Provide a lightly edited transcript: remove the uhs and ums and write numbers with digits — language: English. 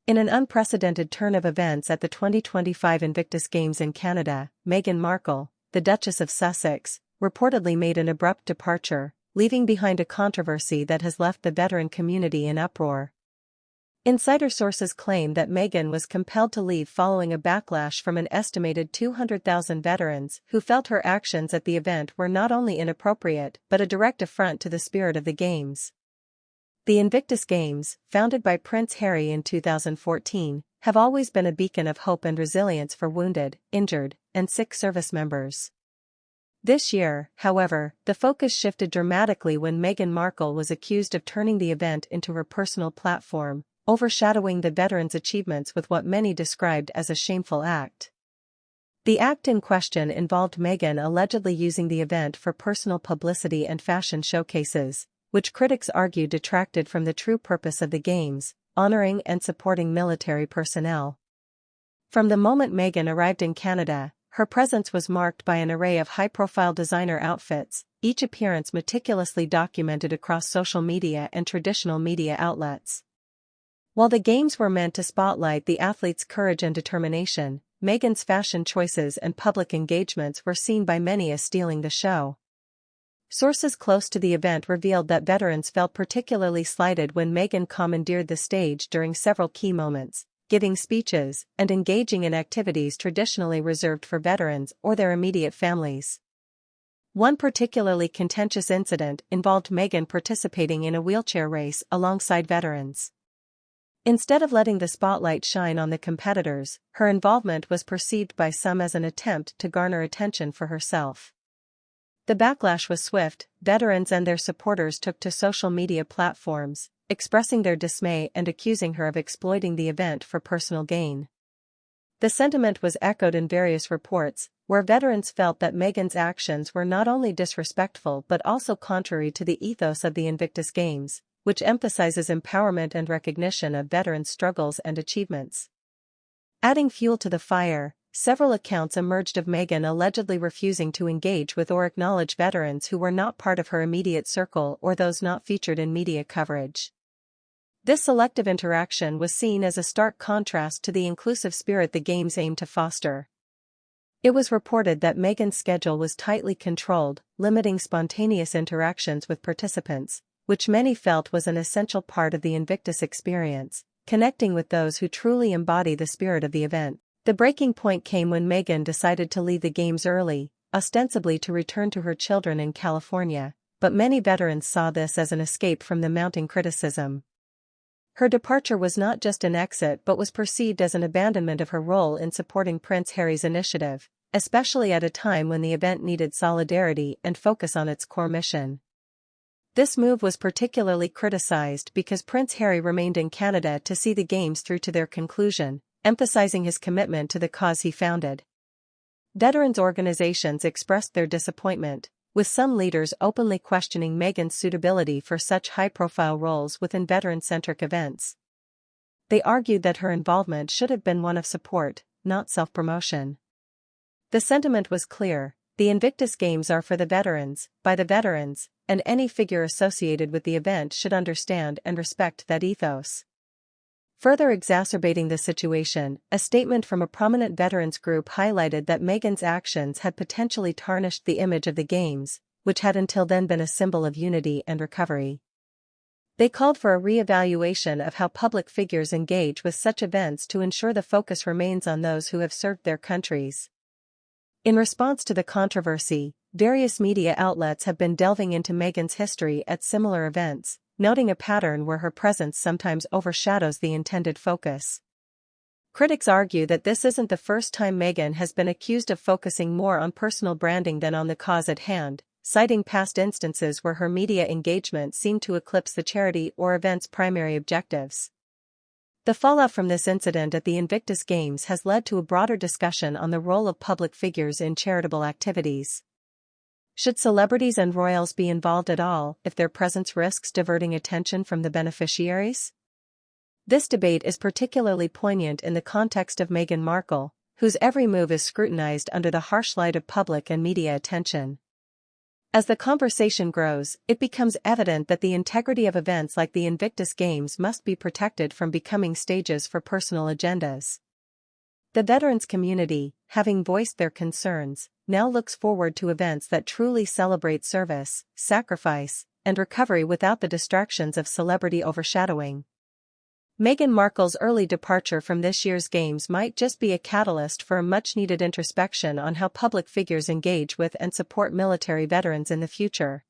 In an unprecedented turn of events at the 2025 Invictus Games in Canada, Meghan Markle, the Duchess of Sussex, reportedly made an abrupt departure, leaving behind a controversy that has left the veteran community in uproar. Insider sources claim that Meghan was compelled to leave following a backlash from an estimated 200,000 veterans who felt her actions at the event were not only inappropriate but a direct affront to the spirit of the Games. The Invictus Games, founded by Prince Harry in 2014, have always been a beacon of hope and resilience for wounded, injured, and sick service members. This year, however, the focus shifted dramatically when Meghan Markle was accused of turning the event into her personal platform, overshadowing the veterans' achievements with what many described as a shameful act. The act in question involved Meghan allegedly using the event for personal publicity and fashion showcases, which critics argued detracted from the true purpose of the Games, honoring and supporting military personnel. From the moment Meghan arrived in Canada, her presence was marked by an array of high-profile designer outfits, each appearance meticulously documented across social media and traditional media outlets. While the Games were meant to spotlight the athletes' courage and determination, Meghan's fashion choices and public engagements were seen by many as stealing the show. Sources close to the event revealed that veterans felt particularly slighted when Meghan commandeered the stage during several key moments, giving speeches and engaging in activities traditionally reserved for veterans or their immediate families. One particularly contentious incident involved Meghan participating in a wheelchair race alongside veterans. Instead of letting the spotlight shine on the competitors, her involvement was perceived by some as an attempt to garner attention for herself. The backlash was swift. Veterans and their supporters took to social media platforms, expressing their dismay and accusing her of exploiting the event for personal gain. The sentiment was echoed in various reports, where veterans felt that Meghan's actions were not only disrespectful but also contrary to the ethos of the Invictus Games, which emphasizes empowerment and recognition of veterans' struggles and achievements. Adding fuel to the fire, several accounts emerged of Meghan allegedly refusing to engage with or acknowledge veterans who were not part of her immediate circle or those not featured in media coverage. This selective interaction was seen as a stark contrast to the inclusive spirit the Games aimed to foster. It was reported that Meghan's schedule was tightly controlled, limiting spontaneous interactions with participants, which many felt was an essential part of the Invictus experience, connecting with those who truly embody the spirit of the event. The breaking point came when Meghan decided to leave the Games early, ostensibly to return to her children in California, but many veterans saw this as an escape from the mounting criticism. Her departure was not just an exit but was perceived as an abandonment of her role in supporting Prince Harry's initiative, especially at a time when the event needed solidarity and focus on its core mission. This move was particularly criticized because Prince Harry remained in Canada to see the Games through to their conclusion, emphasizing his commitment to the cause he founded. Veterans organizations expressed their disappointment, with some leaders openly questioning Meghan's suitability for such high-profile roles within veteran-centric events. They argued that her involvement should have been one of support, not self-promotion. The sentiment was clear: the Invictus Games are for the veterans, by the veterans, and any figure associated with the event should understand and respect that ethos. Further exacerbating the situation, a statement from a prominent veterans group highlighted that Meghan's actions had potentially tarnished the image of the Games, which had until then been a symbol of unity and recovery. They called for a re-evaluation of how public figures engage with such events to ensure the focus remains on those who have served their countries. In response to the controversy, various media outlets have been delving into Meghan's history at similar events, noting a pattern where her presence sometimes overshadows the intended focus. Critics argue that this isn't the first time Meghan has been accused of focusing more on personal branding than on the cause at hand, citing past instances where her media engagement seemed to eclipse the charity or event's primary objectives. The fallout from this incident at the Invictus Games has led to a broader discussion on the role of public figures in charitable activities. Should celebrities and royals be involved at all if their presence risks diverting attention from the beneficiaries? This debate is particularly poignant in the context of Meghan Markle, whose every move is scrutinized under the harsh light of public and media attention. As the conversation grows, it becomes evident that the integrity of events like the Invictus Games must be protected from becoming stages for personal agendas. The veterans community, having voiced their concerns, now looks forward to events that truly celebrate service, sacrifice, and recovery without the distractions of celebrity overshadowing. Meghan Markle's early departure from this year's Games might just be a catalyst for a much-needed introspection on how public figures engage with and support military veterans in the future.